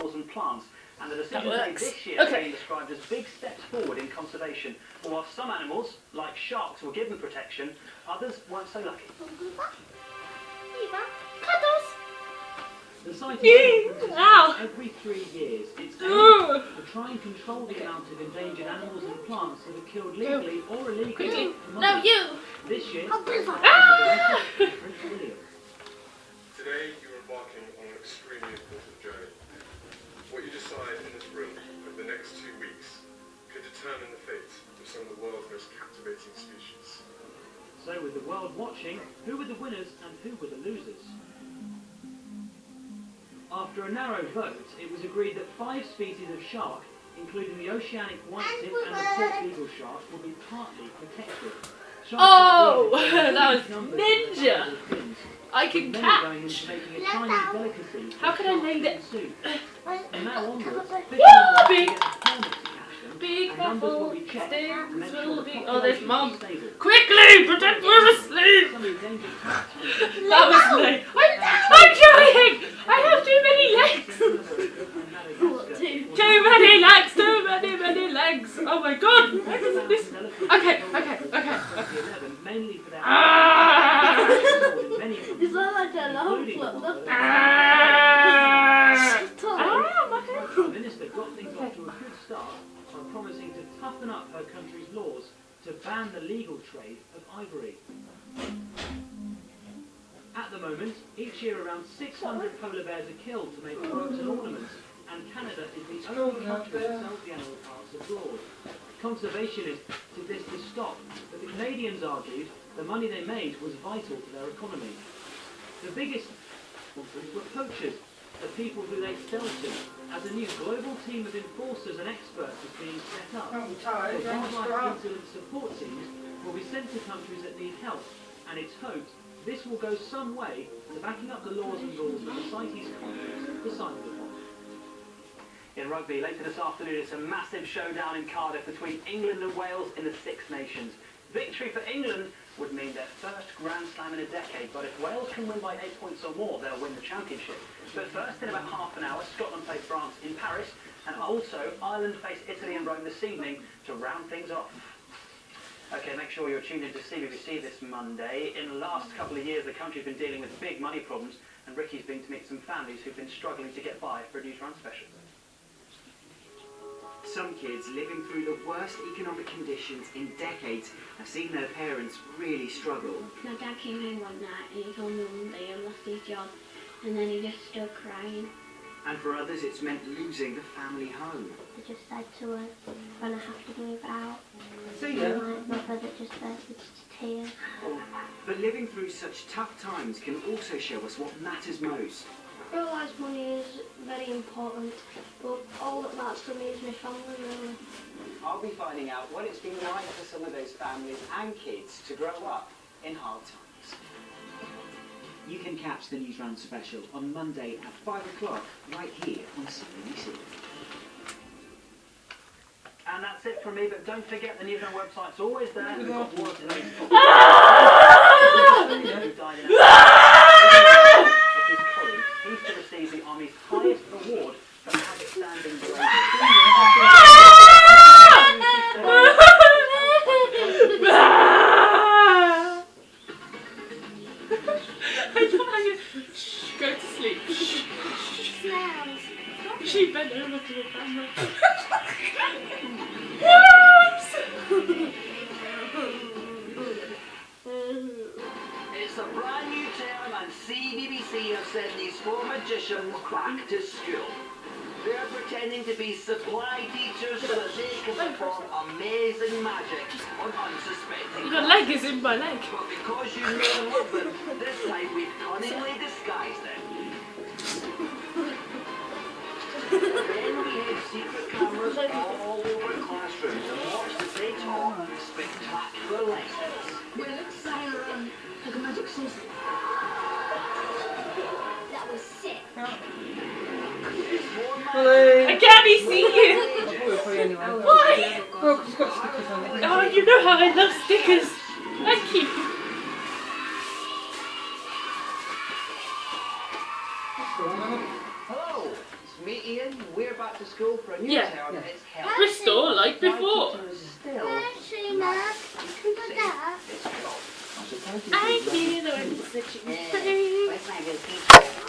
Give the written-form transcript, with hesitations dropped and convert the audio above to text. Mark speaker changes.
Speaker 1: animals and plants, and the decisions made this year are being described as big steps forward in conservation. But while some animals, like sharks, were given protection, others weren't so lucky. The site every 3 years. It's to try and control the amount of endangered animals and plants that are killed legally or illegally.
Speaker 2: No, you!
Speaker 1: This year,
Speaker 3: Today you're embarking on an extremely important journey. What you decide in this room over the next 2 weeks could determine the fate of some of the world's most captivating species.
Speaker 1: So with the world watching, who were the winners and who were the losers? After a narrow vote, it was agreed that 5 species of shark, including the oceanic white-tip and the port eagle shark, will be partly protected.
Speaker 2: Oh, that was ninja! I can catch! How can I name it?
Speaker 1: From now onwards,
Speaker 2: Big waffle, things will be... Oh, there's Mum! Quickly! Pretend we're asleep! That was late. I'm trying! I have too many legs! Too many legs! Oh my god! Okay.
Speaker 4: Is that like a long flip?
Speaker 1: The minister got things off to a good start by promising to toughen up her country's laws to ban the legal trade of ivory. At the moment, each year around 600 polar bears are killed to make clothes and ornaments, and Canada is the only country that sells the animal parts abroad. Conservationists did this to stop, but the Canadians argued the money they made was vital to their economy. The biggest sponsors were poachers, the people who they sell to, as a new global team of enforcers and experts is being set up. The wildlife incident support teams will be sent to countries that need help, and it's hoped this will go some way to backing up the laws and rules that the CITES countries decided upon. In rugby, later this afternoon, it's a massive showdown in Cardiff between England and Wales in the Six Nations. Victory for England would mean their first Grand Slam in a decade, but if Wales can win by 8 points or more, they'll win the championship. But first, in about half an hour, Scotland play France in Paris, and also Ireland face Italy and Rome this evening to round things off. Okay, make sure you're tuned in to CBBC this Monday. In the last couple of years, the country's been dealing with big money problems, and Ricky's been to meet some families who've been struggling to get by for a Newsrun special.
Speaker 5: Some kids living through the worst economic conditions in decades have seen their parents really struggle.
Speaker 4: My dad came home one night and he told me one day he lost his job, and then he just stood crying.
Speaker 5: And for others it's meant losing the family home.
Speaker 4: He just said to us, "We're going to have to move out."
Speaker 5: See
Speaker 4: ya. My brother just burst into tears.
Speaker 5: But living through such tough times can also show us what matters most.
Speaker 4: I realise money is very important, but all that matters for me is my family, really.
Speaker 6: I'll be finding out what it's been like for some of those families and kids to grow up in hard times.
Speaker 5: You can catch the Newsrun special on Monday at 5 o'clock right here on CBBC.
Speaker 1: And that's it from me, but don't forget the Newsrun website's always there. We've got more of those who died in of his colleagues. He's to receive the Army's highest award for outstanding bravery.
Speaker 2: Shh, go to sleep. She bent over to the camera.
Speaker 7: It's a brand new term, and CBBC have sent these 4 magicians back to school. They're pretending to be supply teachers so that they can perform amazing magic on unsuspecting
Speaker 2: Your leg is in my leg.
Speaker 7: But because you know and love them, this time we've cunningly disguised them. Then we have secret cameras all over classrooms and watch as they taught spectacular lessons.
Speaker 4: Well, Siren, like a magic sauce. That was sick.
Speaker 2: I can't see you. Why? Oh, you know how I love stickers. Thank you.
Speaker 7: Hello, it's me Ian, we're back to school for a new
Speaker 2: Yeah.
Speaker 7: term. It's hell.
Speaker 2: Bristol, like before.
Speaker 7: Still,
Speaker 4: Actually, Mark, look at that.
Speaker 7: it's close. I'm surprised you
Speaker 2: I
Speaker 7: didn't
Speaker 2: knew there was such a
Speaker 7: Where's my good teacher?